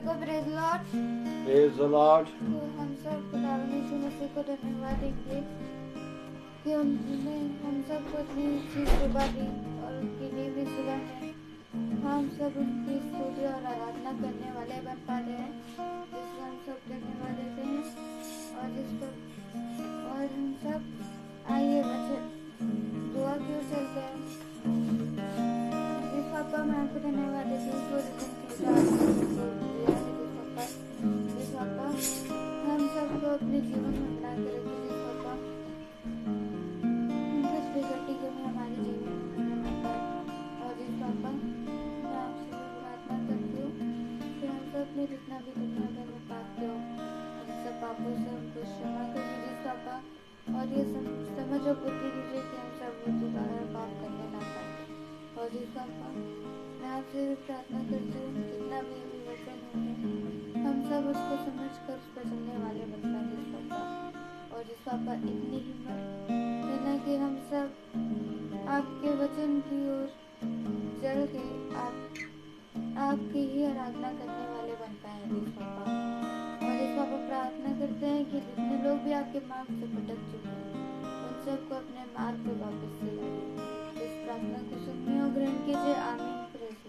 सबको praise Lord. Praise the Lord. तो हम सब खुदावंद यीशु मसीह को धन्यवाद देंगे कि उन्होंने हम सबको इतनी अच्छी सुबह दी और उनके लिए भी सुबह है हम सब उनकी स्तुति और आराधना करने वाले बन पाते हैं, जिसको हम सब धन्यवाद देते हैं। और हम सब आइए वचन दुआ की ओर चलते हैं। जिस पापा मैं आपको धन्यवाद देती हूँ जिस पापा हम सबको अपने जीवन में बना के रखिए। जिस पापा कुछ बिगड़ती कमी हमारे जीवन में न पाए। और जिस पापा मैं आपसे प्रार्थना करती हूँ कि हम सब अपने जितना भी दुनिया भर में पापते हो उन सब पापों से हमको क्षमा करिए जिस पापा। और ये समझ और बुद्धि दीजिए कि हम सब दोबारा पाप करने ना पाए। और जिस पापा मैं आपसे प्रार्थना करती हूँ जितना भी अभी वचन होंगे हम सब उसको समझ कर उस पर चलने वाले बन पाए जिस पापा। और जिस पापा इतनी हिम्मत देना कि हम सब आपके वचन की ओर चल के आपकी ही आराधना करने वाले बन पाए जिस पापा। और जिस पापा प्रार्थना करते हैं कि जितने लोग भी आपके मार्ग से भटक चुके हैं उन सबको अपने मार्ग पे वापस से लाइए। इस प्रार्थना को सुनिए और ग्रहण कीजिए। आमीन। Praise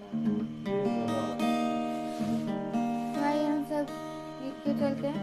Lord. आइए हम सब गीत के चलते हैं।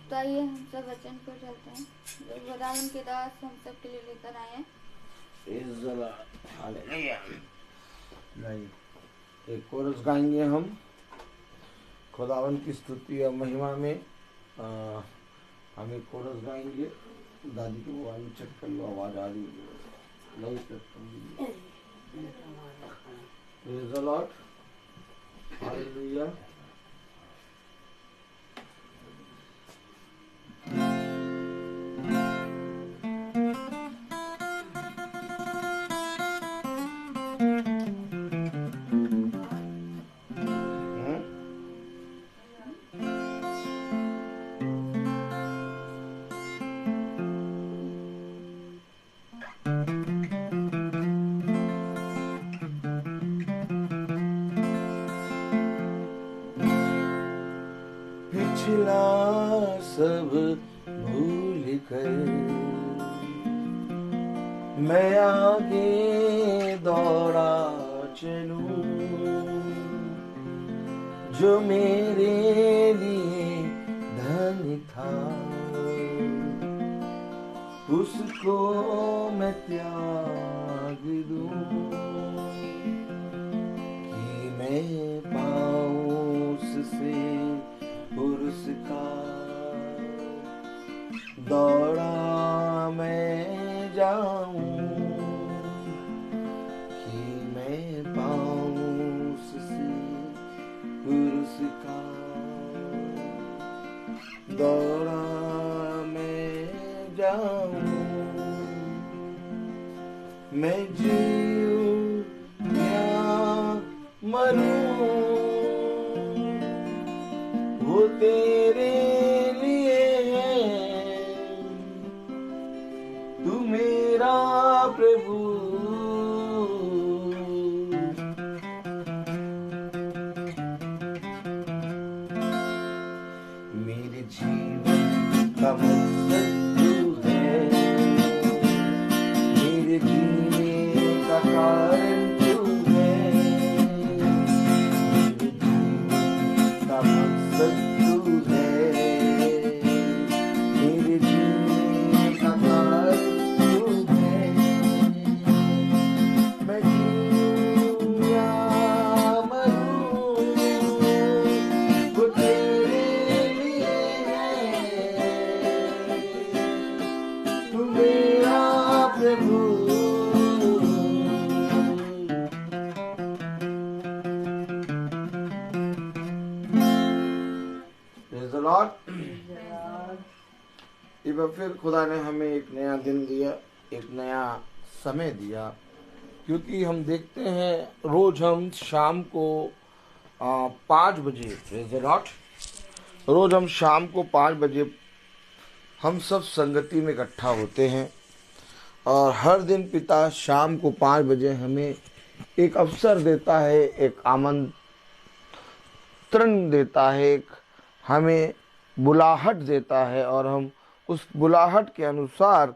तो आइए हम सब वचन को चलते हैं जो खुदावंद के दास हम सब के लिए लेकर आए हैं। एक कोरस गाएंगे हम खुदावंद की स्तुति और महिमा में। हम एक कोरस गाएंगे। दादी के मोबाइल में चेक कर लो, आवाज आ रही है? नहीं Praise the Lord. Hallelujah. सब भूल कर मैं आगे दौड़ा चलूं, जो मेरे लिए धन था उसको मैं त्याग दूं, कि मैं पाऊं उससे पुरस्कार। दौड़ा मैं जाऊं कि मैं पाऊं उससे पुरस्कार। दौड़ा मैं जाऊं, मैं जीऊं या मरूं, वो तेरे लिए है, तू मेरा प्रभु। मेरे जीवन का मकसद तू है, मेरे जीने का कारण तू है, मेरे जीवन का मकसद तू है, मेरे जीने का कारण तू है। मैं जीऊं या मरूं, वो तेरे लिए है, तू मेरा प्रभु। Praise the Lord। एक बार फिर खुदा ने हमें एक नया दिन दिया, एक नया समय दिया, क्योंकि हम देखते हैं रोज हम शाम को 5 बजे, Praise the Lord, रोज हम शाम को 5 बजे हम सब संगति में इकट्ठा होते हैं। और हर दिन पिता शाम को 5 बजे हमें एक अवसर देता है, एक आमंत्रण देता है, एक हमें बुलाहट देता है, और हम उस बुलाहट के अनुसार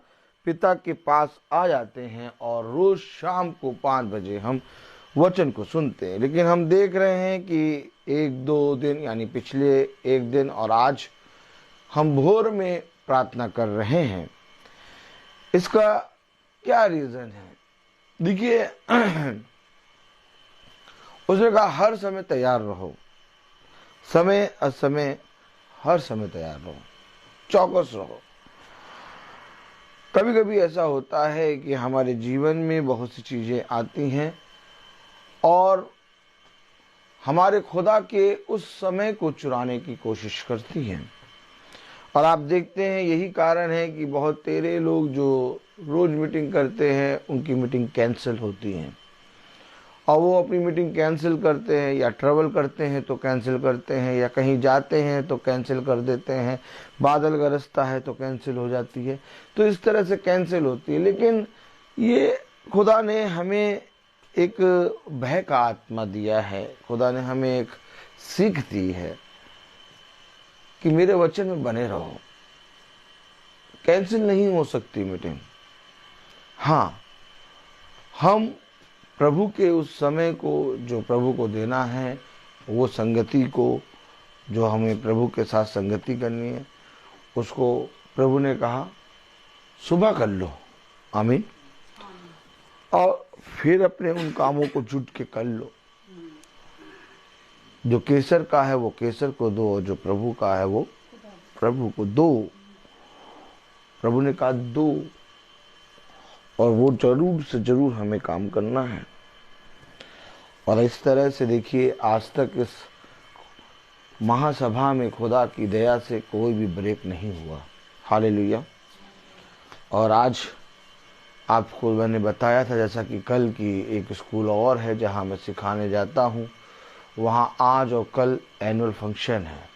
पिता के पास आ जाते हैं और रोज शाम को 5 बजे हम वचन को सुनते हैं। लेकिन हम देख रहे हैं कि 1-2 दिन यानी पिछले एक दिन और आज हम भोर में प्रार्थना कर रहे हैं। इसका क्या रीजन है? देखिए, उसने कहा हर समय तैयार रहो, समय असमय हर समय तैयार रहो, चौकस रहो। कभी कभी ऐसा होता है कि हमारे जीवन में बहुत सी चीजें आती हैं और हमारे खुदा के उस समय को चुराने की कोशिश करती हैं। और आप देखते हैं यही कारण है कि बहुत तेरे लोग जो रोज मीटिंग करते हैं उनकी मीटिंग कैंसिल होती है, और वो अपनी मीटिंग कैंसिल करते हैं या ट्रैवल करते हैं तो कैंसिल करते हैं, या कहीं जाते हैं तो कैंसिल कर देते हैं, बादल गरजता है तो कैंसिल हो जाती है। तो इस तरह से कैंसिल होती है। लेकिन ये खुदा ने हमें एक भय का आत्मा दिया है, खुदा ने हमें एक सीख दी है कि मेरे वचन में बने रहो। कैंसिल नहीं हो सकती मीटिंग। हाँ, हम प्रभु के उस समय को जो प्रभु को देना है, वो संगति को जो हमें प्रभु के साथ संगति करनी है, उसको प्रभु ने कहा सुबह कर लो। आमीन। और फिर अपने उन कामों को जुट के कर लो। जो केसर का है वो केसर को दो, और जो प्रभु का है वो प्रभु को दो। प्रभु ने कहा दो, और वो जरूर से जरूर हमें काम करना है। और इस तरह से देखिए, आज तक इस महासभा में खुदा की दया से कोई भी ब्रेक नहीं हुआ। हालेलुया। और आज आपको मैंने बताया था, जैसा कि कल की एक स्कूल और है जहां मैं सिखाने जाता हूं, वहां आज और कल एनुअल फंक्शन है,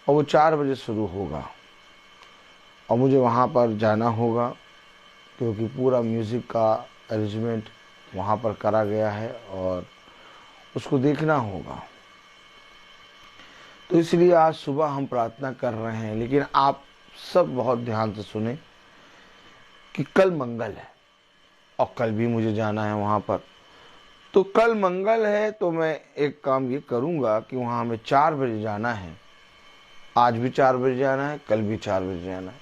और वो 4 बजे शुरू होगा, और मुझे वहां पर जाना होगा क्योंकि पूरा म्यूज़िक का अरेंजमेंट वहाँ पर करा गया है और उसको देखना होगा। तो इसलिए आज सुबह हम प्रार्थना कर रहे हैं। लेकिन आप सब बहुत ध्यान से सुने कि कल मंगल है और कल भी मुझे जाना है वहां पर। तो कल मंगल है तो मैं एक काम ये करूंगा कि वहां हमें 4 बजे जाना है। आज भी 4 बजे जाना है, कल भी 4 बजे जाना है।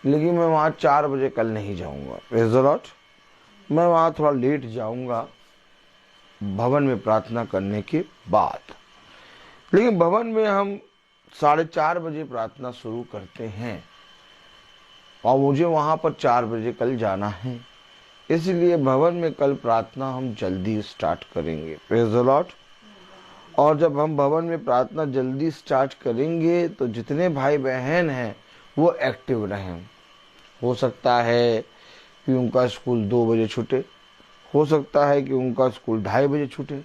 लेकिन मैं वहां 4 बजे कल नहीं जाऊंगा। Praise the Lord. मैं वहां थोड़ा लेट जाऊंगा भवन में प्रार्थना करने के बाद। लेकिन भवन में हम 4:30 बजे प्रार्थना शुरू करते हैं और मुझे वहां पर 4 बजे कल जाना है। इसलिए भवन में कल प्रार्थना हम जल्दी स्टार्ट करेंगे। Praise the Lord. और जब हम भवन में प्रार्थना जल्दी स्टार्ट करेंगे तो जितने भाई बहन हैं वो एक्टिव रहें। हो सकता है कि उनका स्कूल 2 बजे छूटे, हो सकता है कि उनका स्कूल 2:30 बजे छूटे,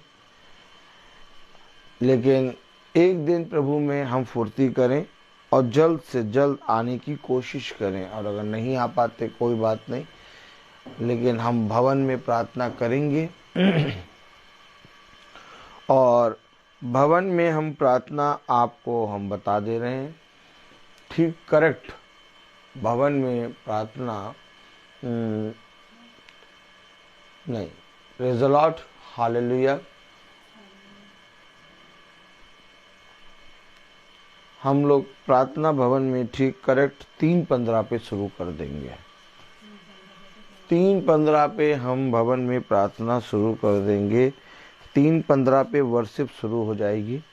लेकिन एक दिन प्रभु में हम फुर्ती करें और जल्द से जल्द आने की कोशिश करें। और अगर नहीं आ पाते कोई बात नहीं, लेकिन हम भवन में प्रार्थना करेंगे। और भवन में हम प्रार्थना आपको हम बता दे रहे हैं, ठीक करेक्ट। भवन में प्रार्थना नहीं, प्रेज़ द लॉर्ड, हालेलुया। हम लोग प्रार्थना भवन में ठीक करेक्ट 3:15 पे शुरू कर देंगे। 3:15 पे हम भवन में प्रार्थना शुरू कर देंगे। 3:15 पे वर्शिप शुरू हो जाएगी।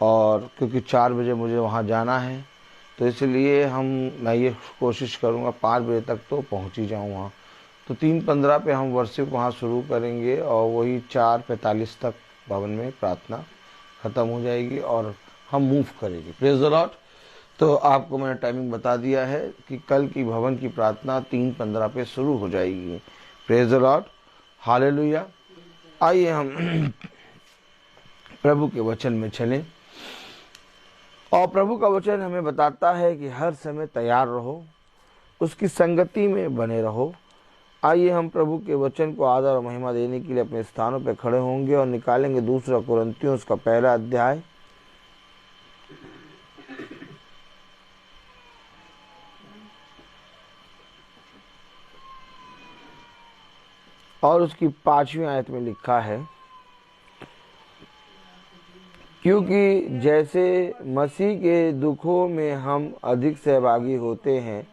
और क्योंकि 4 बजे मुझे वहाँ जाना है तो इसलिए मैं ये कोशिश करूँगा 5 बजे तक तो पहुँच ही जाऊँ वहाँ। तो 3:15 पे हम वर्शिप वहाँ शुरू करेंगे और वही 4:45 तक भवन में प्रार्थना ख़त्म हो जाएगी और हम मूव करेंगे। Praise the Lord. तो आपको मैंने टाइमिंग बता दिया है कि कल की भवन की प्रार्थना 3:15 पे शुरू हो जाएगी। Praise the Lord, hallelujah. आइए हम प्रभु के वचन में चलें। और प्रभु का वचन हमें बताता है कि हर समय तैयार रहो, उसकी संगति में बने रहो। आइए हम प्रभु के वचन को आदर और महिमा देने के लिए अपने स्थानों पर खड़े होंगे और निकालेंगे 2 कुरिन्थियों उसका 1 अध्याय। और उसकी 5वीं आयत में लिखा है, क्योंकि जैसे मसीह के दुखों में हम अधिक सहभागी होते हैं,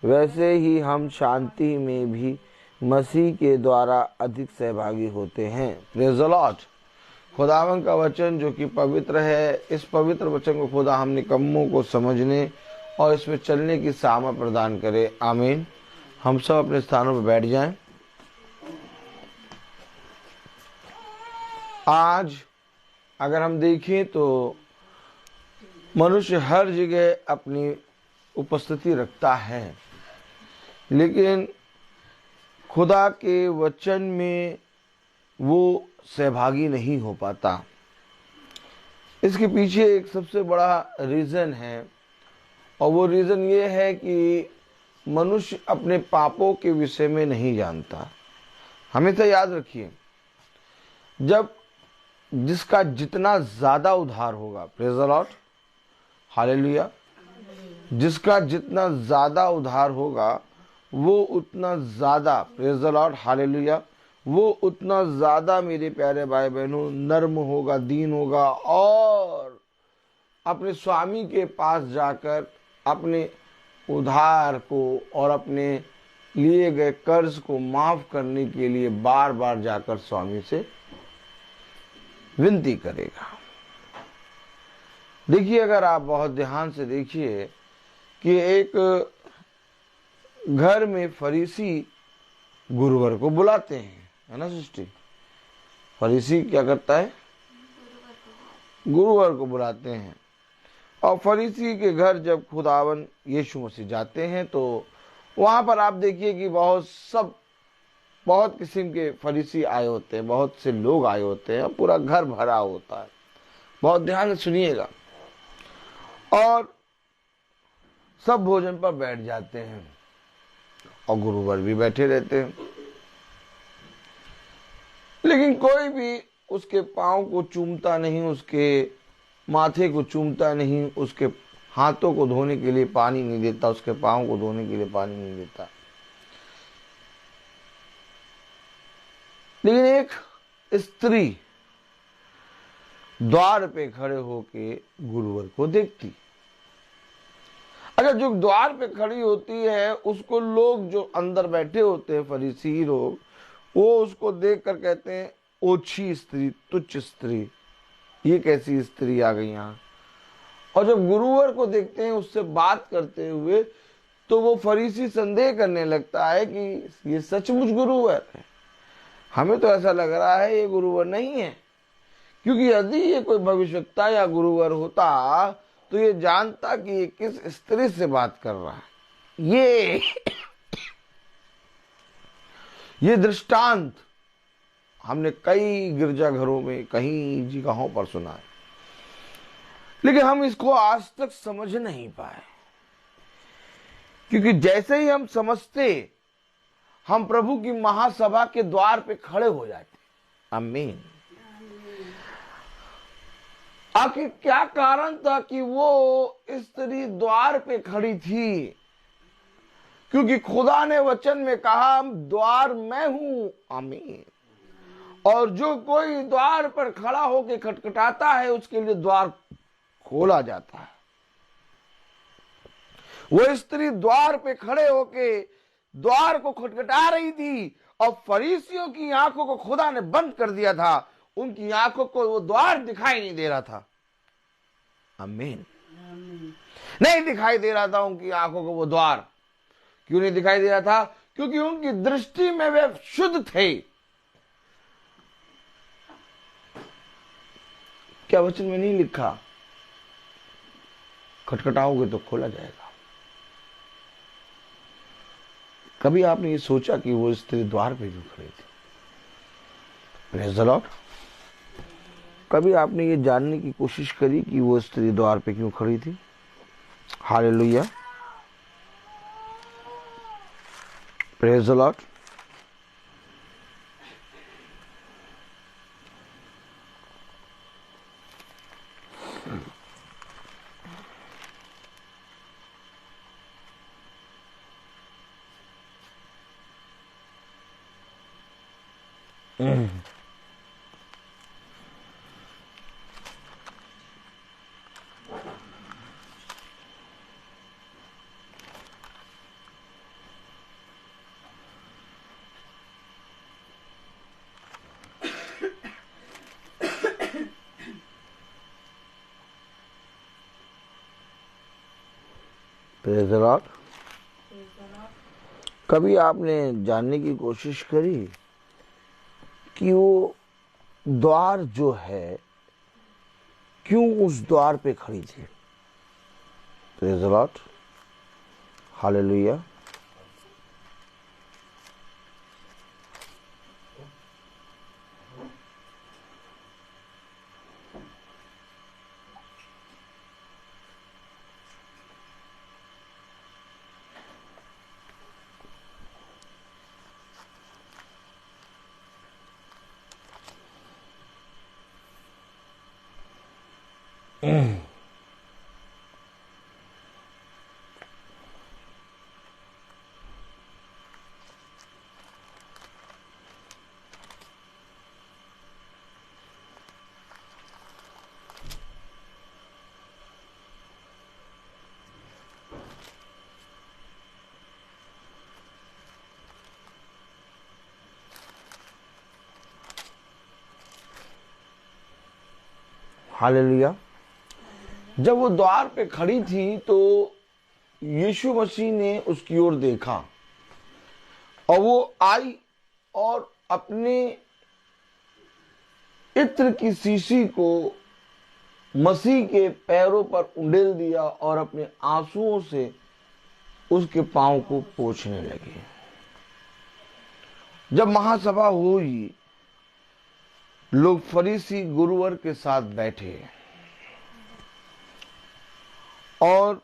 वैसे ही हम शांति में भी मसीह के द्वारा अधिक सहभागी होते हैं। Praise the Lord. खुदावन का वचन जो कि पवित्र है, इस पवित्र वचन को खुदा हम निकम्मों को समझने और इसमें चलने की सामर्थ प्रदान करे। आमीन। हम सब अपने स्थानों पर बैठ जाएं। आज अगर हम देखें तो मनुष्य हर जगह अपनी उपस्थिति रखता है, लेकिन खुदा के वचन में वो सहभागी नहीं हो पाता। इसके पीछे एक सबसे बड़ा रीज़न है और वो रीज़न ये है कि मनुष्य अपने पापों के विषय में नहीं जानता। हमेशा याद रखिए, जब जिसका जितना ज़्यादा उद्धार होगा, प्रेज़ द लॉर्ड, हालेलुया, जिसका जितना ज़्यादा उद्धार होगा वो उतना ज़्यादा, प्रेज़ द लॉर्ड, हालेलुया, वो उतना ज़्यादा मेरे प्यारे भाई बहनों नर्म होगा, दीन होगा और अपने स्वामी के पास जाकर अपने उधार को और अपने लिए गए कर्ज को माफ़ करने के लिए बार बार जाकर स्वामी से विनती करेगा। देखिए, अगर आप बहुत ध्यान से देखिए कि एक घर में फरीसी गुरुवर को बुलाते हैं, है ना सृष्टि। फरीसी क्या करता है? गुरुवर को बुलाते हैं। और फरीसी के घर जब खुदावन यीशु मसीह जाते हैं तो वहां पर आप देखिए कि बहुत किस्म के फरीसी आए होते हैं, बहुत से लोग आए होते हैं, पूरा घर भरा होता है। बहुत ध्यान से सुनिएगा। और सब भोजन पर बैठ जाते हैं और गुरुवर भी बैठे रहते हैं, लेकिन कोई भी उसके पांव को चूमता नहीं, उसके माथे को चूमता नहीं, उसके हाथों को धोने के लिए पानी नहीं देता, उसके पाँव को धोने के लिए पानी नहीं देता। लेकिन एक स्त्री द्वार पे खड़े होके गुरुवर को देखती। अच्छा, जो द्वार पे खड़ी होती है उसको लोग जो अंदर बैठे होते हैं फरीसी लोग, वो उसको देख कर कहते हैं ओछी स्त्री, तुच्छ स्त्री, ये कैसी स्त्री आ गई यहाँ। और जब गुरुवर को देखते हैं उससे बात करते हुए, तो वो फरीसी संदेह करने लगता है कि ये सचमुच गुरुवर है। हमें तो ऐसा लग रहा है ये गुरुवर नहीं है, क्योंकि यदि ये कोई भविष्यवक्ता या गुरुवर होता तो ये जानता कि ये किस स्त्री से बात कर रहा है। ये दृष्टांत हमने कई गिरजाघरों में, कई जगहों पर सुना है, लेकिन हम इसको आज तक समझ नहीं पाए, क्योंकि जैसे ही हम समझते, हम प्रभु की महासभा के द्वार पे खड़े हो जाते। आमीन। आखिर क्या कारण था कि वो स्त्री द्वार पे खड़ी थी? क्योंकि खुदा ने वचन में कहा, द्वार मैं हूं। आमीन। और जो कोई द्वार पर खड़ा होकर खटखटाता है, उसके लिए द्वार खोला जाता है। वो स्त्री द्वार पे खड़े होके द्वार को खटखटा रही थी, और फरीसियों की आंखों को खुदा ने बंद कर दिया था। उनकी आंखों को वो द्वार दिखाई नहीं दे रहा था। आमीन। नहीं दिखाई दे रहा था उनकी आंखों को वो द्वार। क्यों नहीं दिखाई दे रहा था? क्योंकि उनकी दृष्टि में वे शुद्ध थे। क्या वचन में नहीं लिखा, खटखटाओगे तो खोला जाएगा? कभी आपने ये सोचा कि वो स्त्री द्वार पे क्यों खड़ी थी? Praise the Lord. कभी आपने ये जानने की कोशिश करी कि वो स्त्री द्वार पे क्यों खड़ी थी? Hallelujah, praise the Lord. Praise the Lord. कभी आपने जानने की कोशिश करी कि वो द्वार जो है क्यों उस द्वार पे खड़ी थी? Praise the Lord, hallelujah. Hallelujah. जब वो द्वार पे खड़ी थी तो यीशु मसीह ने उसकी ओर देखा, और वो आई और अपने इत्र की शीशी को मसीह के पैरों पर उंडेल दिया और अपने आंसुओं से उसके पांव को पोंछने लगे। जब महासभा हुई, लोग फरीसी गुरुवर के साथ बैठे और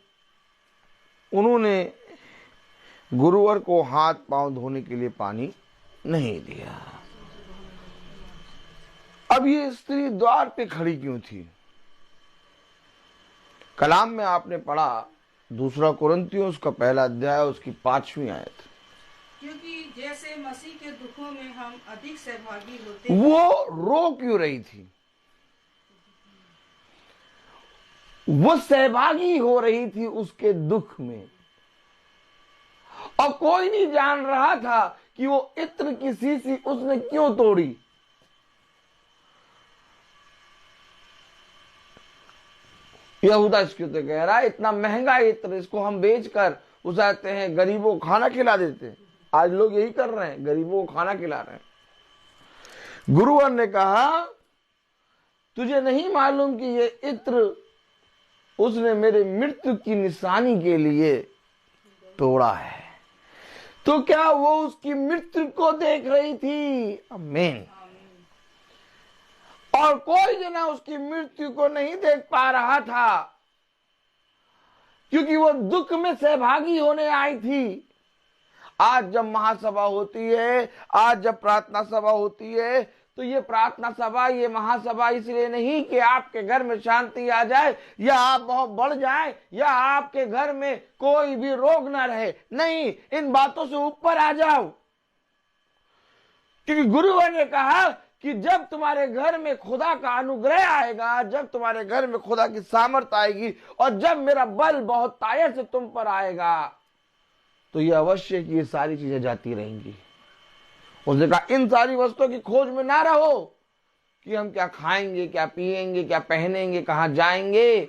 उन्होंने गुरुवर को हाथ पांव धोने के लिए पानी नहीं दिया। अब ये स्त्री द्वार पे खड़ी क्यों थी? कलाम में आपने पढ़ा 2 कुरिन्थियों उसका पहला अध्याय उसकी 5वीं आयत। क्योंकि जैसे मसीह के दुखों में हम अधिक सहभागी होते हैं। वो रो क्यों रही थी? वो सहभागी हो रही थी उसके दुख में, और कोई नहीं जान रहा था कि वो इत्र की शीशी उसने क्यों तोड़ी। यहूदा इसके तो कह रहा है इतना महंगा इत्र, इसको हम बेचकर उसाते हैं, गरीबों को खाना खिला देते हैं। आज लोग यही कर रहे हैं, गरीबों को खाना खिला रहे हैं। गुरुवर ने कहा तुझे नहीं मालूम कि ये इत्र उसने मेरे मृत्यु की निशानी के लिए तोड़ा है। तो क्या वो उसकी मृत्यु को देख रही थी? आमीन। और कोई जना उसकी मृत्यु को नहीं देख पा रहा था, क्योंकि वो दुख में सहभागी होने आई थी। आज जब महासभा होती है, आज जब प्रार्थना सभा होती है, तो ये प्रार्थना सभा, ये महासभा इसलिए नहीं कि आपके घर में शांति आ जाए या आप बहुत बढ़ जाए या आपके घर में कोई भी रोग ना रहे। नहीं, इन बातों से ऊपर आ जाओ, क्योंकि गुरुवर ने कहा कि जब तुम्हारे घर में खुदा का अनुग्रह आएगा, जब तुम्हारे घर में खुदा की सामर्थ आएगी, और जब मेरा बल बहुत तायत से तुम पर आएगा, तो ये अवश्य कि ये सारी चीजें जाती रहेंगी। उसने कहा इन सारी वस्तुओं की खोज में ना रहो कि हम क्या खाएंगे, क्या पिएंगे, क्या पहनेंगे, कहां जाएंगे।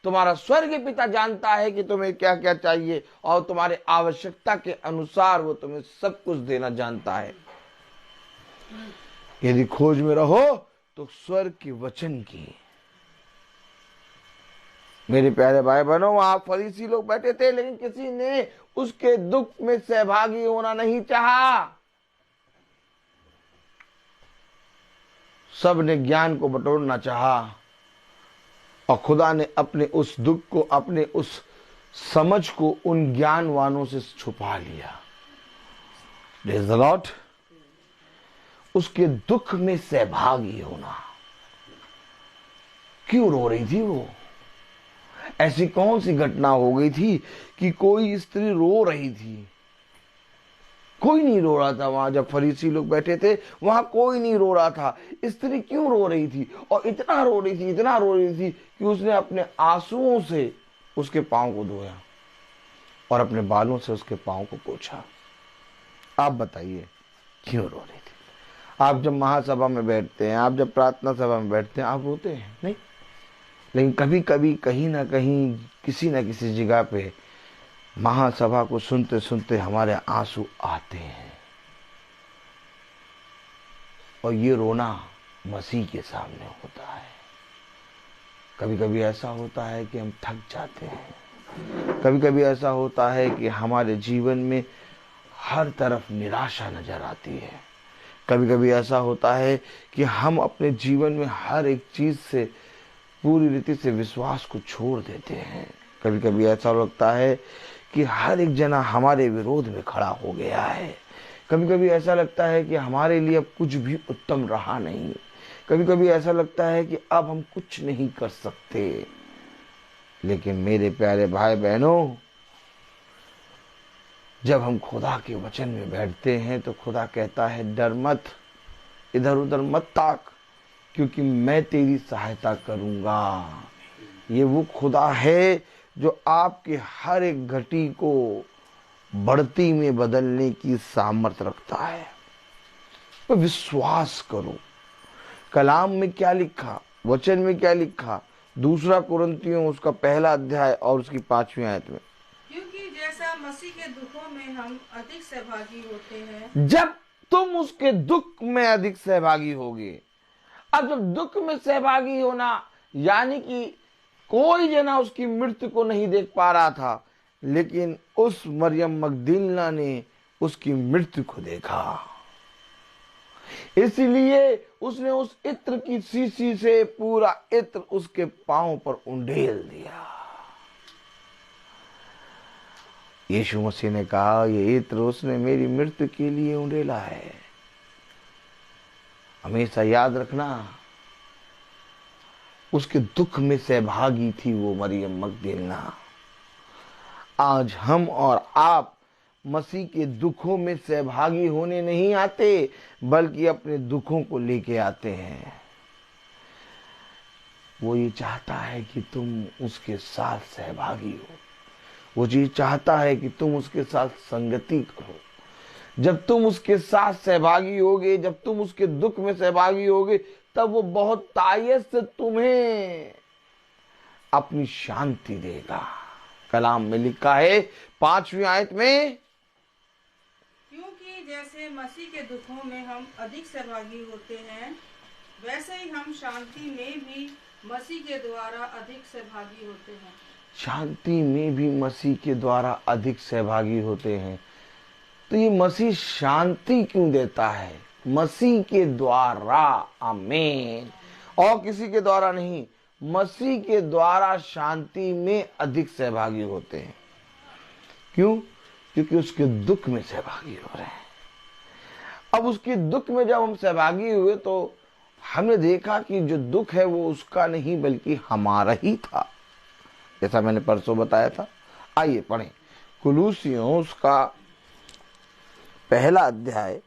तुम्हारा स्वर्गीय पिता जानता है कि तुम्हें क्या क्या चाहिए, और तुम्हारे आवश्यकता के अनुसार वो तुम्हें सब कुछ देना जानता है। यदि खोज में रहो तो स्वर्ग के वचन की। मेरे प्यारे भाई बहनों, वहां फरीसी लोग बैठे थे, लेकिन किसी ने उसके दुख में सहभागी होना नहीं चाहा। सब ने ज्ञान को बटोरना चाहा, और खुदा ने अपने उस दुख को, अपने उस समझ को उन ज्ञानवानों से छुपा लिया। Praise the Lord। उसके दुख में सहभागी होना। क्यों रो रही थी वो? ऐसी कौन सी घटना हो गई थी कि कोई स्त्री रो रही थी? कोई नहीं रो रहा था वहां। जब फरीसी लोग बैठे थे वहां कोई नहीं रो रहा था। स्त्री क्यों रो रही थी? और इतना रो रही थी, इतना रो रही थी कि उसने अपने आंसुओं से उसके पांव को धोया और अपने बालों से उसके पांव को पोंछा। आप बताइए क्यों रो रही थी? आप जब महासभा में बैठते हैं, आप जब प्रार्थना सभा में बैठते हैं, आप रोते हैं नहीं? लेकिन कभी कभी कहीं ना कहीं, किसी न किसी जगह पे महासभा को सुनते सुनते हमारे आंसू आते हैं, और ये रोना मसीह के सामने होता है। कभी कभी ऐसा होता है कि हम थक जाते हैं, कभी कभी ऐसा होता है कि हमारे जीवन में हर तरफ निराशा नजर आती है, कभी कभी ऐसा होता है कि हम अपने जीवन में हर एक चीज से पूरी रीति से विश्वास को छोड़ देते हैं। कभी कभी ऐसा लगता है कि हर एक जना हमारे विरोध में खड़ा हो गया है। कभी कभी ऐसा लगता है कि हमारे लिए अब कुछ भी उत्तम रहा नहीं। कभी कभी ऐसा लगता है कि अब हम कुछ नहीं कर सकते। लेकिन मेरे प्यारे भाई बहनों, जब हम खुदा के वचन में बैठते हैं तो खुदा कहता है डर मत, इधर उधर मत ताक, क्योंकि मैं तेरी सहायता करूंगा। ये वो खुदा है जो आपके हर एक घटी को बढ़ती में बदलने की सामर्थ्य रखता है। तो विश्वास करो। कलाम में क्या लिखा, वचन में क्या लिखा? 2 कुरिन्थियों उसका पहला अध्याय और उसकी 5वीं आयत में, क्योंकि जैसा मसीह के दुखों में हम अधिक सहभागी होते हैं। जब तुम उसके दुख में अधिक सहभागी होगे। अब जब दुख में सहभागी होना, यानी कि कोई जना उसकी मृत्यु को नहीं देख पा रहा था, लेकिन उस मरियम मगदलीना ने उसकी मृत्यु को देखा। इसलिए उसने उस इत्र की शीशी से पूरा इत्र उसके पांव पर उंडेल दिया। यीशु मसीह ने कहा ये इत्र उसने मेरी मृत्यु के लिए उंडेला है। हमेशा याद रखना, उसके दुख में सहभागी थी वो मरियम मगदलीना। आज हम और आप मसीह के दुखों में सहभागी होने नहीं आते, बल्कि अपने दुखों को लेके आते हैं। वो ये चाहता है कि तुम उसके साथ सहभागी हो। वो ये चाहता है कि तुम उसके साथ संगति करो। जब तुम उसके साथ सहभागी होगे, जब तुम उसके दुख में सहभागी होगे, तब वो बहुत तायत से तुम्हें अपनी शांति देगा। कलाम में लिखा है 5वीं आयत में, क्योंकि जैसे मसीह के दुखों में हम अधिक सहभागी होते हैं, वैसे ही हम शांति में भी मसीह के द्वारा अधिक सहभागी होते हैं। शांति में भी मसीह के द्वारा अधिक सहभागी होते हैं। तो ये मसीह शांति क्यों देता है? मसीह के द्वारा। आमीन। और किसी के द्वारा नहीं, मसीह के द्वारा शांति में अधिक सहभागी होते हैं। क्यों? क्योंकि उसके दुख में सहभागी हो रहे हैं। अब उसके दुख में जब हम सहभागी हुए तो हमने देखा कि जो दुख है वो उसका नहीं बल्कि हमारा ही था, जैसा मैंने परसों बताया था। आइए पढ़ें कुलूसियों उसका पहला अध्याय।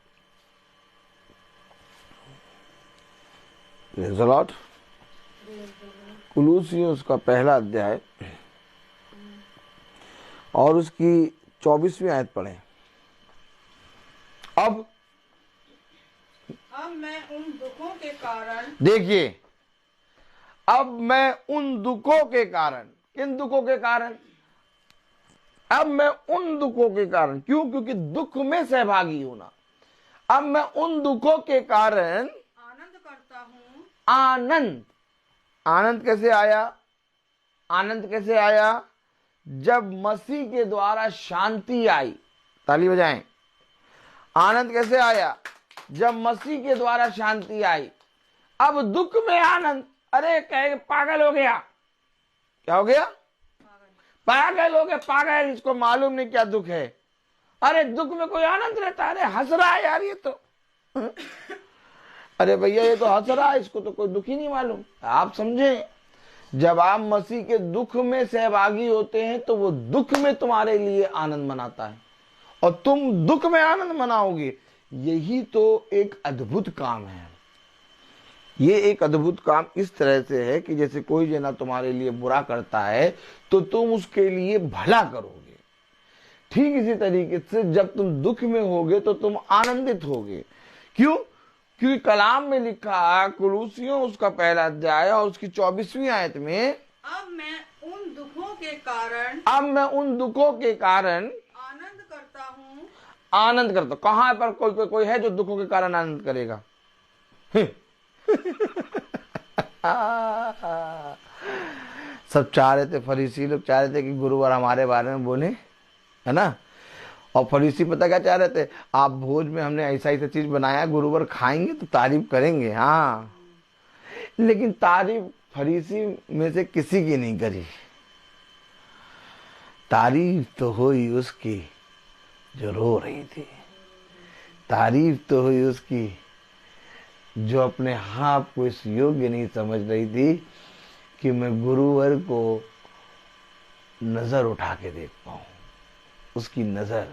कुलूसियों उसका पहला अध्याय और उसकी 24वीं आयत पढ़ें। अब मैं उन दुखों के कारण, देखिए, अब मैं उन दुखों के कारण, किन दुखों के कारण? अब मैं उन दुखों के कारण, क्यों? क्योंकि दुख में सहभागी होना। अब मैं उन दुखों के कारण आनंद करता हूँ। आनंद, आनंद कैसे आया? आनंद कैसे आया? जब मसीह के द्वारा शांति आई। ताली बजाएं। आनंद कैसे आया? जब मसीह के द्वारा शांति आई। अब दुख में आनंद। अरे कहे पागल हो गया। क्या हो गया? पागल हो गया। पागल, इसको मालूम नहीं क्या दुख है। अरे दुख में कोई आनंद रहता है? अरे हंस रहा है यार ये तो। अरे भैया ये तो हंस रहा है, इसको तो कोई दुख ही नहीं मालूम। आप समझे, जब आप मसीह के दुख में सहभागी होते हैं तो वो दुख में तुम्हारे लिए आनंद मनाता है और तुम दुख में आनंद मनाओगे। यही तो एक अद्भुत काम है। ये एक अद्भुत काम इस तरह से है कि जैसे कोई जना तुम्हारे लिए बुरा करता है तो तुम उसके लिए भला करोगे। ठीक इसी तरीके से जब तुम दुख में होगे तो तुम आनंदित होगे। क्यों? क्योंकि कलाम में लिखा, कुलूसियों उसका पहला अध्याय और उसकी 24वीं आयत में, अब मैं उन दुखों के कारण, अब मैं उन दुखों के कारण आनंद करता हूँ। आनंद करता। कहां पर कोई है जो दुखों के कारण आनंद करेगा? सब चाह रहे थे, फरीसी लोग चाह रहे थे कि गुरुवार हमारे बारे में बोले, है ना। और फरीसी पता क्या चाह रहे थे? आप भोज में हमने ऐसा ऐसा चीज बनाया, गुरुवार खाएंगे तो तारीफ करेंगे। हाँ, लेकिन तारीफ फरीसी में से किसी की नहीं करी। तारीफ तो हुई उसकी जो रो रही थी। तारीफ तो हुई उसकी जो अपने आप को इस योग्य नहीं समझ रही थी कि मैं गुरुवार को नजर उठा के देख पाऊं। उसकी नजर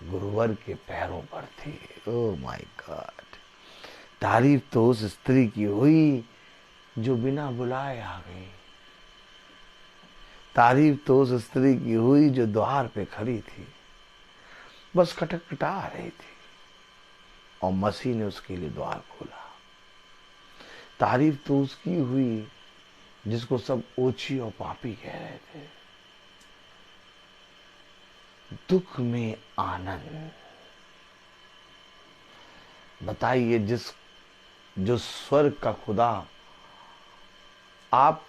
गुरुवार के पैरों पर थी। Oh my God. तारीफ तो उस स्त्री की हुई जो बिना बुलाए आ गई। तारीफ तो उस स्त्री की हुई जो द्वार पे खड़ी थी, बस खटखटा रही थी और मसीह ने उसके लिए द्वार खोला। तारीफ तो उसकी हुई जिसको सब ओछी और पापी कह रहे थे। दुख में आनंद। बताइए, जो स्वर्ग का खुदा, आप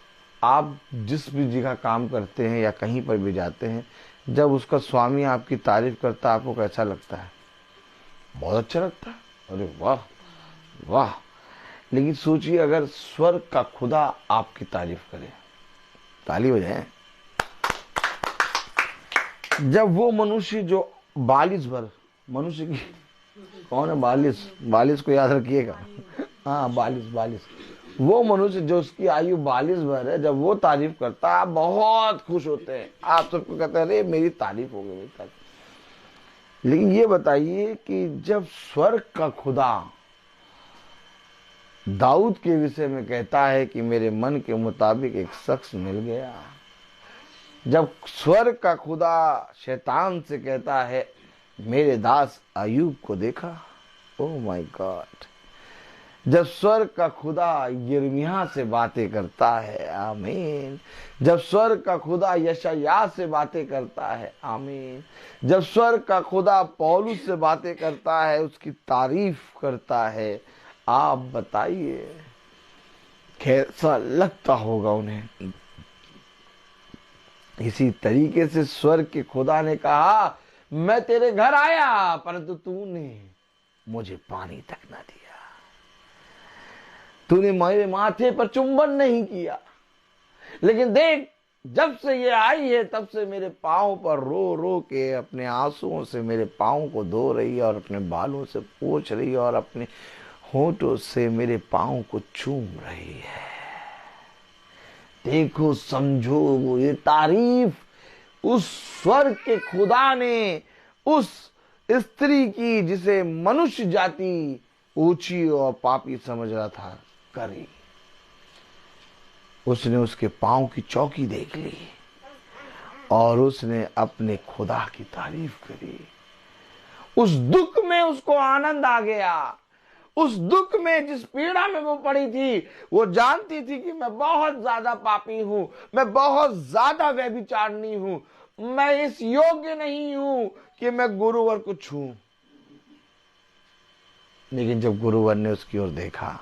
जिस भी जगह काम करते हैं या कहीं पर भी जाते हैं, जब उसका स्वामी आपकी तारीफ करता है आपको कैसा लगता है? बहुत अच्छा लगता है। अरे वाह वाह। लेकिन सोचिए अगर स्वर्ग का खुदा आपकी तारीफ करे। ताली बजाएं। जब वो मनुष्य जो 42 वर्ष, मनुष्य की कौन है? 42 को याद रखिएगा। हाँ 42। वो मनुष्य जो उसकी आयु 42 भर है, जब वो तारीफ करता है आप बहुत खुश होते हैं, आप सबको कहते हैं अरे मेरी तारीफ हो गई, मेरी तारीफ। लेकिन ये बताइए कि जब स्वर्ग का खुदा दाऊद के विषय में कहता है कि मेरे मन के मुताबिक एक शख्स मिल गया, जब स्वर्ग का खुदा शैतान से कहता है मेरे दास अय्यूब को देखा, ओह माय गॉड, जब स्वर्ग का खुदा यिर्मयाह से बातें करता है, आमीन, जब स्वर्ग का खुदा यशायाह से बातें करता है, आमीन, जब स्वर्ग का खुदा पौलुस से बातें करता है, उसकी तारीफ करता है, आप बताइए कैसा लगता होगा उन्हें। इसी तरीके से स्वर्ग के खुदा ने कहा मैं तेरे घर आया परंतु तूने मुझे पानी तक ना दिया, तूने मेरे माथे पर चुंबन नहीं किया, लेकिन देख जब से ये आई है तब से मेरे पाँव पर रो रो के अपने आंसुओं से मेरे पाँव को धो रही है और अपने बालों से पोंछ रही है और अपने होठों से मेरे पाँव को चूम रही है। देखो समझो, ये तारीफ उस स्वर्ग के खुदा ने उस स्त्री की जिसे मनुष्य जाति ऊंची और पापी समझ रहा था करी। उसने उसके पांव की चौकी देख ली और उसने अपने खुदा की तारीफ करी। उस दुख में उसको आनंद आ गया। उस दुख में जिस पीड़ा में वो पड़ी थी, वो जानती थी कि मैं बहुत ज्यादा पापी हूं, मैं बहुत ज्यादा व्यभिचारिणी हूं, मैं इस योग्य नहीं हूं कि मैं गुरुवर को छूं। लेकिन जब गुरुवर ने उसकी ओर देखा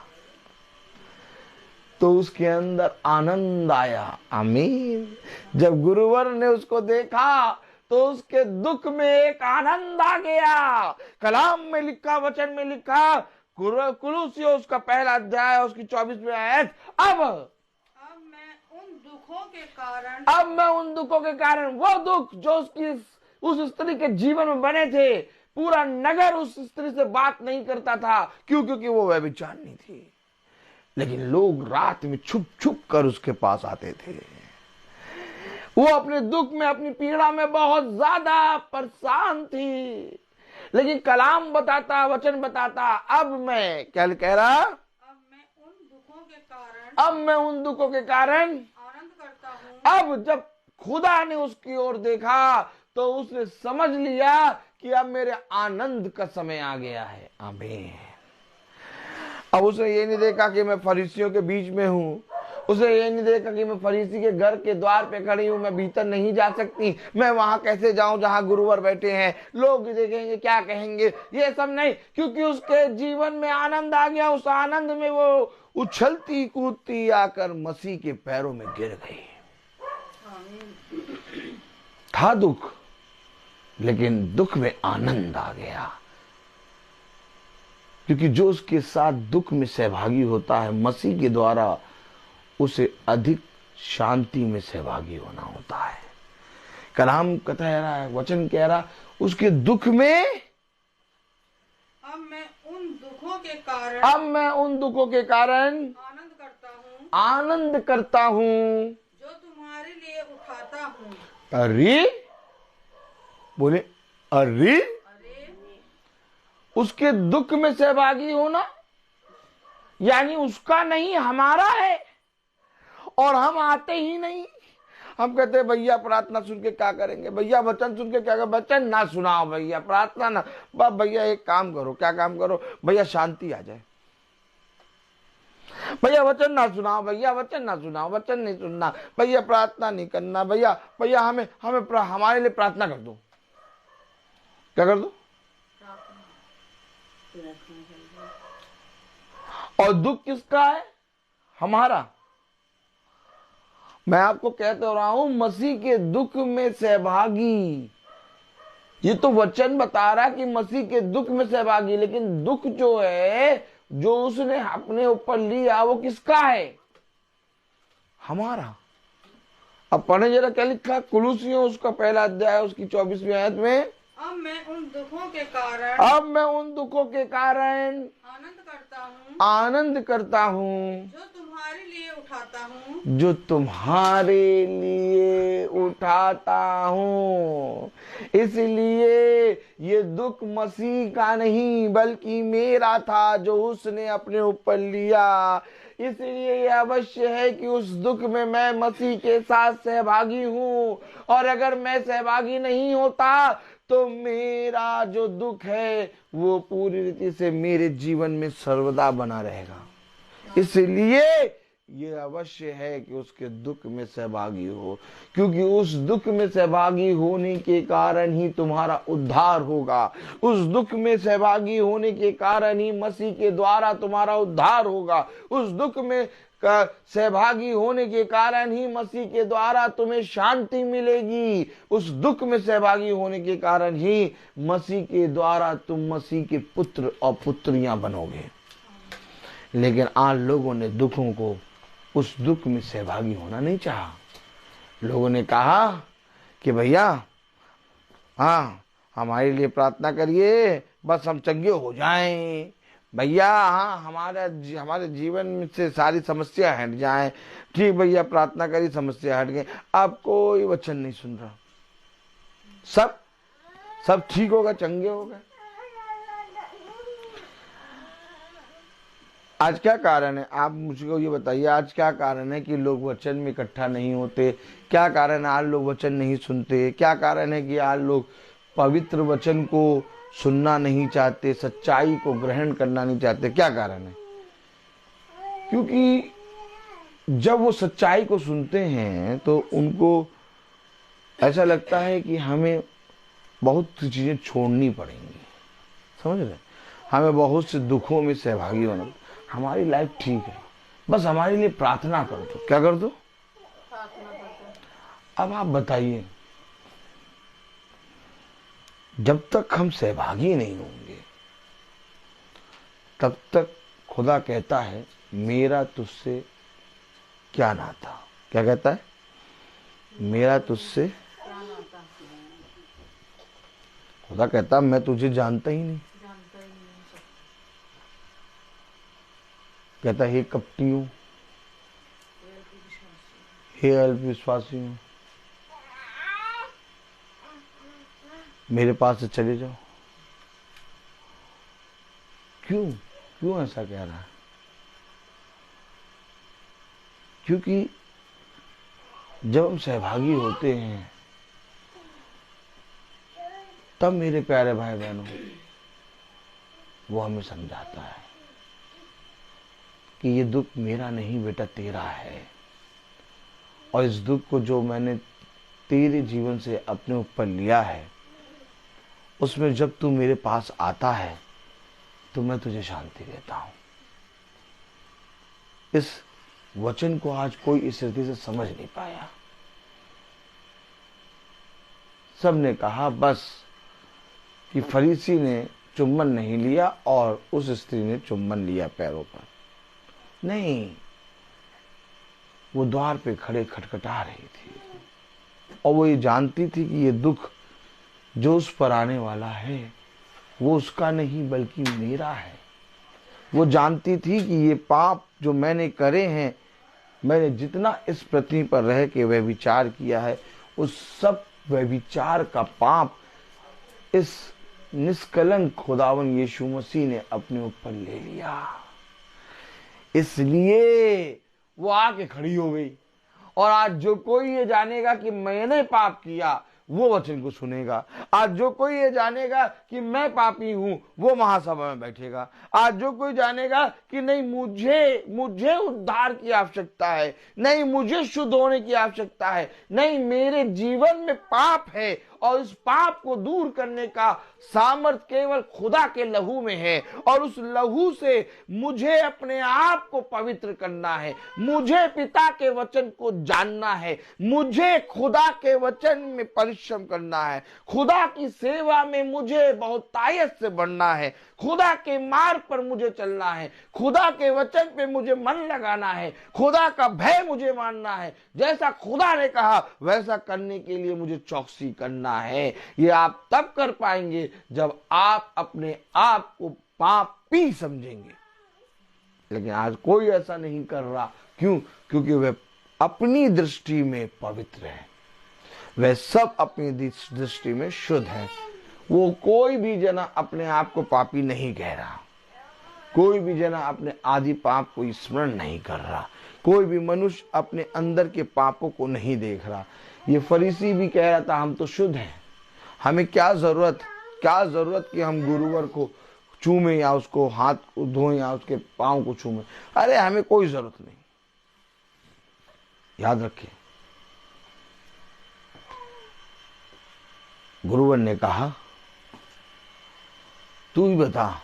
तो उसके अंदर आनंद आया, आमीन। जब गुरुवर ने उसको देखा तो उसके दुख में एक आनंद आ गया। कलाम में लिखा, वचन में लिखा, कुलुस्सियों उसका पहला अध्याय उसकी 24वीं आयत, अब मैं उन दुखों के कारण वो दुख जो उसकी उस स्त्री के जीवन में बने थे, पूरा नगर उस स्त्री से बात नहीं करता था। क्यों? क्योंकि वो व्यभिचारिणी थी। लेकिन लोग रात में छुप छुप कर उसके पास आते थे। वो अपने दुख में, अपनी पीड़ा में बहुत ज्यादा परेशान थी। लेकिन कलाम बताता, वचन बताता, अब मैं क्या कह रहा, अब मैं उन दुखों के कारण आनंद करता हूँ। अब जब खुदा ने उसकी ओर देखा तो उसने समझ लिया कि अब मेरे आनंद का समय आ गया है, आमीन। अब उसने ये नहीं देखा कि मैं फरीसियों के बीच में हूँ, उसने ये नहीं देखा कि मैं फरीसी के घर के द्वार पे खड़ी हूँ, मैं भीतर नहीं जा सकती, मैं वहां कैसे जाऊं जहां गुरुवर बैठे हैं, लोग देखेंगे क्या कहेंगे, ये सब नहीं, क्योंकि उसके जीवन में आनंद आ गया। उस आनंद में वो उछलती कूदती आकर मसीह के पैरों में गिर गई। था दुख, लेकिन दुख में आनंद आ गया, क्योंकि जो उसके साथ दुख में सहभागी होता है, मसीह के द्वारा उसे अधिक शांति में सहभागी होना होता है। कलाम कह रहा है, वचन कह रहा, उसके दुख में अब मैं उन दुखों के कारण आनंद करता हूँ जो तुम्हारे लिए उठाता हूँ। अरे बोले, अरे उसके दुख में सहभागी होना यानी उसका नहीं, हमारा है। और हम आते ही नहीं। हम कहते हैं भैया प्रार्थना सुन के क्या करेंगे, भैया वचन सुन के क्या करेंगे, वचन ना सुनाओ भैया, प्रार्थना ना, भैया एक काम करो, क्या काम करो भैया, शांति आ जाए। भैया वचन ना सुनाओ, भैया वचन ना सुनाओ, वचन नहीं सुनना भैया, प्रार्थना नहीं करना भैया, भैया हमें हमारे लिए प्रार्थना कर दो। क्या कर दो? और दुख किसका है? हमारा। मैं आपको कहते रहा हूं, मसीह के दुख में सहभागी, ये तो वचन बता रहा कि मसीह के दुख में सहभागी, लेकिन दुख जो है, जो उसने अपने ऊपर लिया, वो किसका है? हमारा। अब पढ़े जरा क्या लिखा, कुलुस्सियों उसका पहला अध्याय उसकी 24वीं आयत में, अब मैं उन दुखों के कारण आनंद करता हूँ जो तुम्हारे लिए उठाता हूँ, जो तुम्हारे लिए उठाता हूँ। इसलिए ये दुख मसीह का नहीं बल्कि मेरा था जो उसने अपने ऊपर लिया। इसलिए ये अवश्य है कि उस दुख में मैं मसीह के साथ सहभागी हूँ, और अगर मैं सहभागी नहीं होता तो मेरा जो दुख है वो पूरी रीति से मेरे जीवन में सर्वदा बना रहेगा। इसलिए ये अवश्य है कि उसके दुख में सहभागी हो, क्योंकि उस दुख में सहभागी होने के कारण ही तुम्हारा उद्धार होगा। उस दुख में सहभागी होने के कारण ही मसीह के द्वारा तुम्हारा उद्धार होगा। उस दुख में सहभागी होने के कारण ही मसीह के द्वारा तुम्हें शांति मिलेगी। उस दुख में सहभागी होने के कारण ही मसीह के द्वारा तुम मसीह के पुत्र और पुत्रियां बनोगे। लेकिन आज लोगों ने दुखों को, उस दुख में सहभागी होना नहीं चाहा। लोगों ने कहा कि भैया हाँ हमारे लिए प्रार्थना करिए, बस हम चंगे हो जाएं। भैया हाँ हमारे जीवन में से सारी समस्या हट जाएं। ठीक भैया प्रार्थना करी, समस्या हट गई। अब कोई वचन नहीं सुन रहा। सब ठीक होगा, चंगे हो गए। आज क्या कारण है? आप मुझको ये बताइए, आज क्या कारण है कि लोग वचन में इकट्ठा नहीं होते? क्या कारण है आज लोग वचन नहीं सुनते? क्या कारण है कि आज लोग पवित्र वचन को सुनना नहीं चाहते, सच्चाई को ग्रहण करना नहीं चाहते? क्या कारण है? क्योंकि जब वो सच्चाई को सुनते हैं तो उनको ऐसा लगता है कि हमें बहुत सी चीजें छोड़नी पड़ेंगी। समझ रहे? हमें बहुत से दुखों में सहभागी होना। हमारी लाइफ ठीक है, बस हमारे लिए प्रार्थना कर दो। क्या कर दो? प्रार्थना करते। अब आप बताइए, जब तक हम सहभागी नहीं होंगे तब तक खुदा कहता है मेरा तुझसे क्या नाता? क्या कहता है? मेरा तुझसे क्या नाता? खुदा कहता मैं तुझे जानता ही नहीं। जानता ही नहीं सब। कहता हे कपटियों, हे अल्प विश्वासियों, मेरे पास से चले जाओ। क्यों ऐसा कह रहा है? क्योंकि जब हम सहभागी होते हैं तब मेरे प्यारे भाई बहनों वो हमें समझाता है कि ये दुख मेरा नहीं बेटा तेरा है, और इस दुख को जो मैंने तेरे जीवन से अपने ऊपर लिया है उसमें जब तू मेरे पास आता है तो मैं तुझे शांति देता हूं। इस वचन को आज कोई इस रीति से समझ नहीं पाया। सबने कहा बस कि फरीसी ने चुम्बन नहीं लिया और उस स्त्री ने चुम्बन लिया पैरों पर। नहीं, वो द्वार पे खड़े खटखटा रही थी और वो ये जानती थी कि ये दुख जो उस पर आने वाला है वो उसका नहीं बल्कि मेरा है। वो जानती थी कि ये पाप जो मैंने करे हैं, मैंने जितना इस पृथ्वी पर रह के व्यभिचार किया है, उस सब व्यभिचार का पाप इस निष्कलंक खुदावन यीशु मसीह ने अपने ऊपर ले लिया। इसलिए वो आके खड़ी हो गई। और आज जो कोई ये जानेगा कि मैंने पाप किया वो वचन को सुनेगा। आज जो कोई ये जानेगा कि मैं पापी हूं वो महासभा में बैठेगा। आज जो कोई जानेगा कि नहीं मुझे उद्धार की आवश्यकता है, नहीं मुझे शुद्ध होने की आवश्यकता है, नहीं मेरे जीवन में पाप है और इस पाप को दूर करने का सामर्थ केवल खुदा के लहू में है, और उस लहू से मुझे अपने आप को पवित्र करना है, मुझे पिता के वचन को जानना है, मुझे खुदा के वचन में परिश्रम करना है, खुदा की सेवा में मुझे बहुतायत से बढ़ना है, खुदा के मार्ग पर मुझे चलना है, खुदा के वचन पे मुझे मन लगाना है, खुदा का भय मुझे मानना है। जैसा खुदा ने कहा वैसा करने के लिए मुझे चौकसी करना है। ये आप तब कर पाएंगे जब आप अपने आप को पापी समझेंगे। लेकिन आज कोई ऐसा नहीं कर रहा, क्यों? क्योंकि वह अपनी दृष्टि में पवित्र है, वह सब अपनी दृष्टि में शुद्ध है। वो कोई भी जना अपने आप को पापी नहीं कह रहा, कोई भी जना अपने आदि पाप को स्मरण नहीं कर रहा, कोई भी मनुष्य अपने अंदर के पापों को नहीं देख रहा। ये फरीसी भी कह रहा था हम तो शुद्ध हैं, हमें क्या जरूरत कि हम गुरुवर को चूमे या उसको हाथ धोएं या उसके पांव को चूमे। अरे हमें कोई जरूरत नहीं। याद रखिए, गुरुवर ने कहा तू ही बता।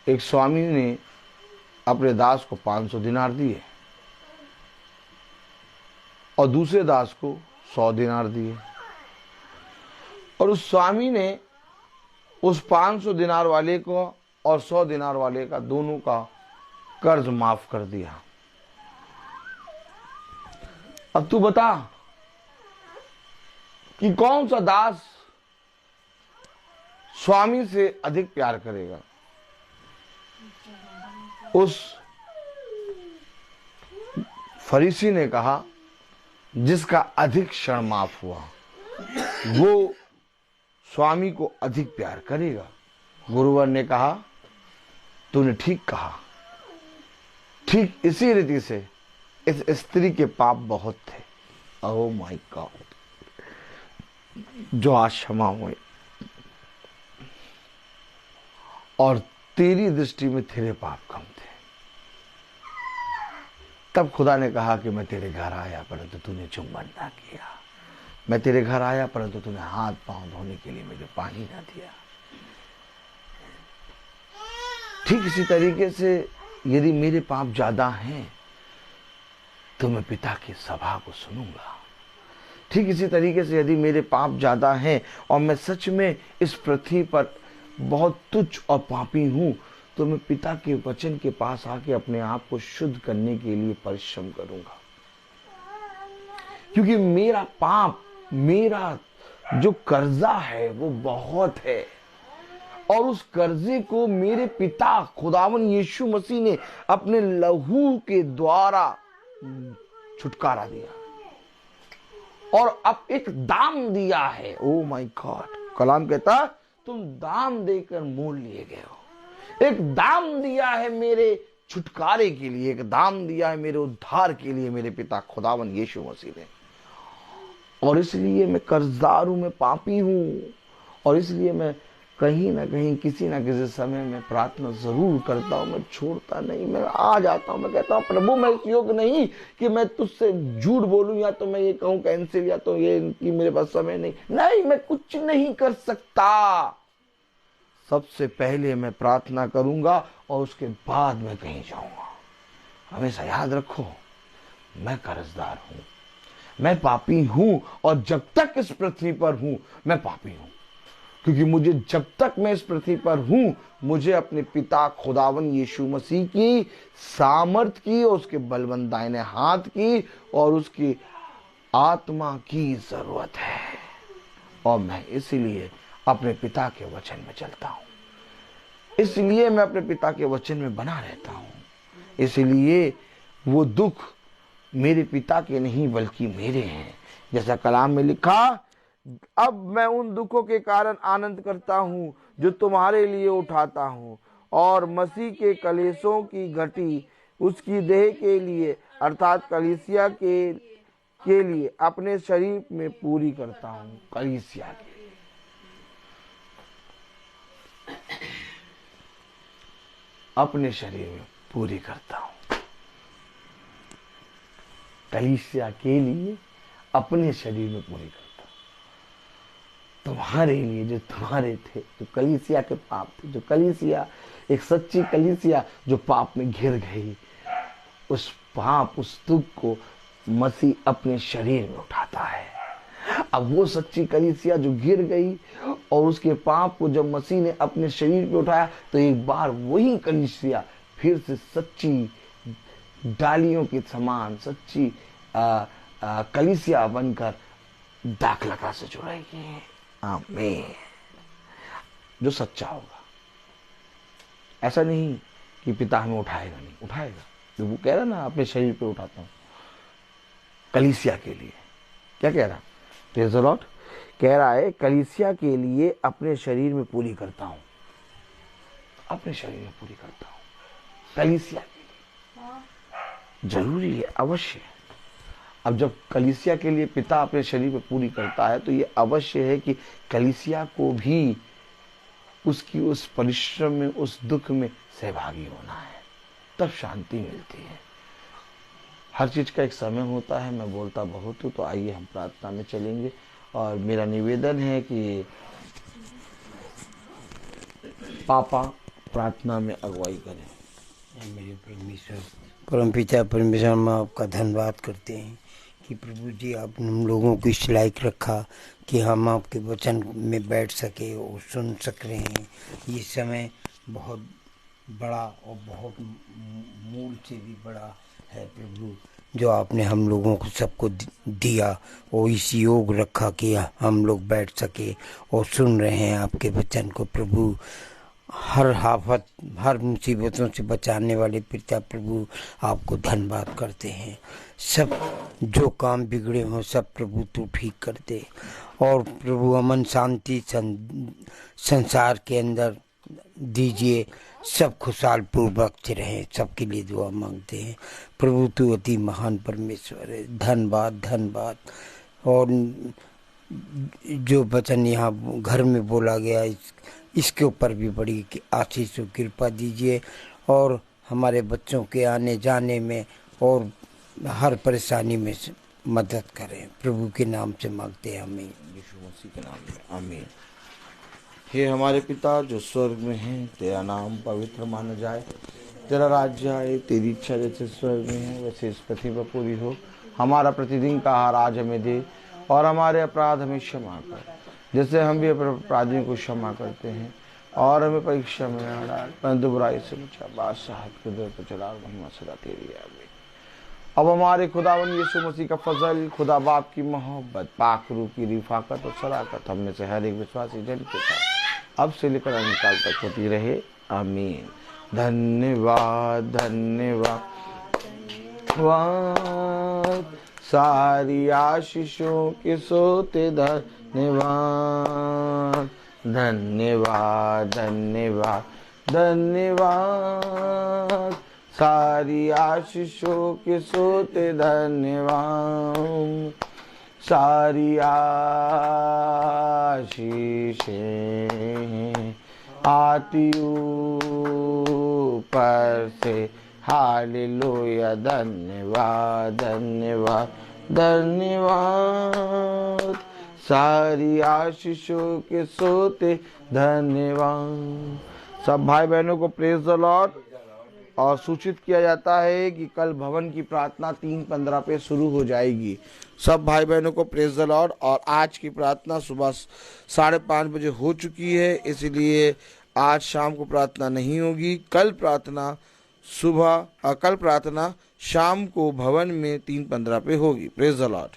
एक स्वामी ने अपने दास को 500 दिनार दिए और दूसरे दास को 100 दिनार दिए, और उस स्वामी ने उस 500 दिनार वाले को और 100 दिनार वाले का दोनों का कर्ज माफ कर दिया। अब तू बता कि कौन सा दास स्वामी से अधिक प्यार करेगा? उस फरीसी ने कहा जिसका अधिक क्षण माफ हुआ वो स्वामी को अधिक प्यार करेगा। गुरुवर ने कहा तूने ठीक कहा। ठीक इसी रीति से इस स्त्री के पाप बहुत थे, ओह माय गॉड, जो आज क्षमा हुए, और तेरी दृष्टि में तेरे पाप कम थे। तब खुदा ने कहा कि मैं तेरे घर आया परंतु तूने चुंबन ना किया, मैं तेरे घर आया परंतु तूने हाथ पांव धोने के लिए मुझे पानी ना दिया। ठीक इसी तरीके से यदि मेरे पाप ज्यादा हैं तो मैं पिता की सभा को सुनूंगा। ठीक इसी तरीके से यदि मेरे पाप ज्यादा हैं और मैं सच में इस पृथ्वी पर बहुत तुच्छ और पापी हूं तो मैं पिता के वचन के पास आके अपने आप को शुद्ध करने के लिए परिश्रम करूंगा। क्योंकि मेरा पाप, मेरा जो कर्जा है वो बहुत है, और उस कर्जे को मेरे पिता खुदावन यीशु मसीह ने अपने लहू के द्वारा छुटकारा दिया और अब एक दाम दिया है। ओ माय गॉड, कलाम कहता तुम दाम देकर मोल लिए गए हो। एक दाम दिया है मेरे छुटकारे के लिए, एक दाम दिया है मेरे उद्धार के लिए मेरे पिता खुदावन यीशु मसीह ने। और इसलिए मैं कर्जदार हूं, मैं पापी हूं, और इसलिए मैं कहीं ना कहीं किसी ना किसी समय में प्रार्थना जरूर करता हूं। मैं छोड़ता नहीं, मैं आ जाता हूं, मैं कहता हूं प्रभु मैं इस योग्य नहीं कि मैं तुझसे झूठ बोलूं, या तो मैं ये कहूं कैंसिल, या तो ये कि मेरे पास समय नहीं, मैं कुछ नहीं कर सकता। सबसे पहले मैं प्रार्थना करूंगा और उसके बाद मैं कहीं जाऊंगा। हमेशा याद रखो, मैं कर्जदार हूं, मैं पापी हूं, और जब तक इस पृथ्वी पर हूं मैं पापी हूं। क्योंकि मुझे, जब तक मैं इस पृथ्वी पर हूं, मुझे अपने पिता खुदावन यीशु मसीह की सामर्थ की, और उसके बलवंत दाहिने हाथ की और उसकी आत्मा की जरूरत है। और मैं इसीलिए अपने पिता के वचन में चलता हूं, इसलिए मैं अपने पिता के वचन में बना रहता हूं। इसलिए वो दुख मेरे पिता के नहीं बल्कि मेरे हैं। जैसा कलाम में लिखा, अब मैं उन दुखों के कारण आनंद करता हूं जो तुम्हारे लिए उठाता हूं, और मसीह के कलेशों की घटी उसकी देह के लिए अर्थात कलीसिया के लिए अपने शरीर में पूरी करता हूं। कलीसिया के लिए, अपने शरीर में पूरी करता हूं। कलीसिया के लिए अपने शरीर में पूरी करता हूं। तुम्हारे लिए, जो तुम्हारे थे, जो कलीसिया के पाप थे, जो कलीसिया, एक सच्ची कलीसिया जो पाप में घिर गई, उस पाप, उस दुख को मसीह अपने शरीर में उठाता है। अब वो सच्ची कलीसिया जो गिर गई और उसके पाप को जब मसीह ने अपने शरीर पे उठाया, तो एक बार वही कलीसिया फिर से सच्ची डालियों के समान सच्ची कलीसिया बनकर दाखलता से जुड़ेगी। आमीन। जो सच्चा होगा, ऐसा नहीं कि पिता हमें उठाएगा नहीं, उठाएगा। जो वो कह रहा ना, अपने शरीर पे उठाता हूँ कलीसिया के लिए। क्या कह रहा? Praise the Lord. कह रहा है कलीसिया के लिए अपने शरीर में पूरी करता हूँ, अपने शरीर में पूरी करता हूँ कलीसिया के लिए। जरूरी है, अवश्य है। अब जब कलीसिया के लिए पिता अपने शरीर में पूरी करता है तो ये अवश्य है कि कलीसिया को भी उसकी उस परिश्रम में, उस दुख में सहभागी होना है, तब शांति मिलती है। हर चीज का एक समय होता है। मैं बोलता बहुत हूँ, तो आइए हम प्रार्थना में चलेंगे। और मेरा निवेदन है कि पापा प्रार्थना में अगुवाई करें। मेरे परमेश्वर, परमपिता परमेश्वर, हम आपका धन्यवाद करते हैं कि प्रभु जी आपने हम लोगों को इस लायक रखा कि हम आपके वचन में बैठ सके और सुन सक रहे हैं। ये समय बहुत बड़ा और बहुत मूल से भी बड़ा है प्रभु, जो आपने हम लोगों को सबको दिया और इस योग रखा कि हम लोग बैठ सके और सुन रहे हैं आपके वचन को। प्रभु हर आफत, हर मुसीबतों से बचाने वाले पिता प्रभु, आपको धन्यवाद करते हैं। सब जो काम बिगड़े हों सब प्रभु तू ठीक कर दे। और प्रभु अमन शांति संसार के अंदर दीजिए, सब खुशहाल पूर्वक से रहे, सबके लिए दुआ मांगते हैं। प्रभु तू अति महान परमेश्वर है। धन्यवाद, धन्यवाद। और जो वचन यहाँ घर में बोला गया, इसके ऊपर भी बड़ी आशीष और कृपा दीजिए और हमारे बच्चों के आने जाने में और हर परेशानी में मदद करें। प्रभु के नाम से मांगते हैं, आमीन। यीशु मसीह के नाम में, आमीन। हे हमारे पिता जो स्वर्ग में है, तेरा नाम पवित्र माना जाए, तेरा राज्य आए, तेरी इच्छा जैसे स्वर्ग में है वैसे इस पृथ्वी पर पूरी हो। हमारा प्रतिदिन का आहार आज हमें दे और हमारे अपराध हमें क्षमा कर, जैसे हम भी अपने अपराधियों को क्षमा करते हैं। और हमें परीक्षा में न डाल, परंतु बुराई से बचा, बादशाह के दर पर चढ़ा, महिमा सदा तेरी है, आमीन। अब हमारे खुदावन यीशु मसीह का फजल, खुदा बाप की मोहब्बत, पाक रूह की रिफाकत और सलाकत हम में से हर एक विश्वासी जन के साथ अब से लेकर अनंतकाल तक होती रहे, आमीन। धन्यवाद, धन्यवाद, सारी आशीषों के सोते धन्यवाद, धन्यवाद, धन्यवाद, धन्यवाद, सारी आशीषों के सोते धन्यवाद, सारी आशीषें आती ऊपर से, हालेलुया। धन्यवाद, धन्यवाद, धन्यवाद, सारी आशीषों के सोते धन्यवाद। सब भाई बहनों को प्रेज द लॉर्ड। और सूचित किया जाता है कि कल भवन की प्रार्थना 3:15 पे शुरू हो जाएगी। सब भाई बहनों को प्रेज द लॉर्ड। और आज की प्रार्थना सुबह 5:30 बजे हो चुकी है, इसलिए आज शाम को प्रार्थना नहीं होगी। कल प्रार्थना शाम को भवन में 3:15 पे होगी। Praise the Lord.